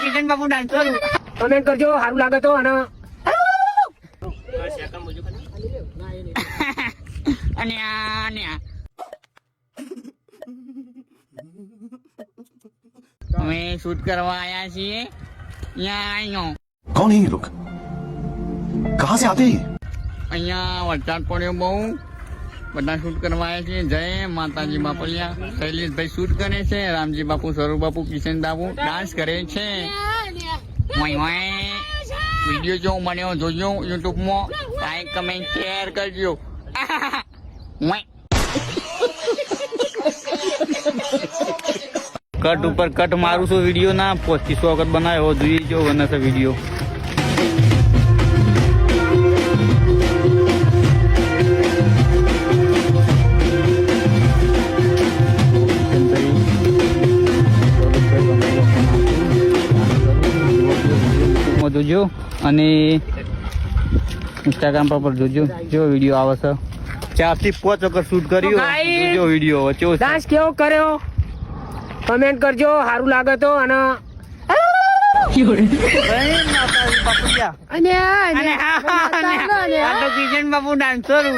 કિશન બાપુ dance કરું. Comment કરજો સારું લાગે તો. અને અમે શૂટ કરવા આયા છીએ. અહીંયા कौन है ये लोग कहाँ से आते हैं અહીંયા વરસાદ પડ્યો બહુ. બધા શૂટ કરવા આવ્યા છીએ. જય માતાજી બાપલિયા. શૈલેષભાઈ શૂટ કરે છે. રામજી બાપુ, સ્વરૂપ બાપુ, કિશન બાપુ ડાન્સ કરે છે. વિડીયો જો મળ્યો જોજો યુટ્યુબમાં. લાઈક કમેન્ટ શેર કરજો. કટ ઉપર કટ મારું છું વિડીયો ના 2500 વખત બનાવ્યો જોઈએ જો બને છે વિડીયો. જોજો અને ઇન્સ્ટાગ્રામ પર જોજો જો વિડીયો આવે છે. 4 થી 5 વખત શૂટ કર્યો. જોજો વિડીયો કેવો ડાન્સ કેવો કર્યો કમેન્ટ કરજો સારું લાગે તો. અને કિશન બાપુ ડાન્સ કરું.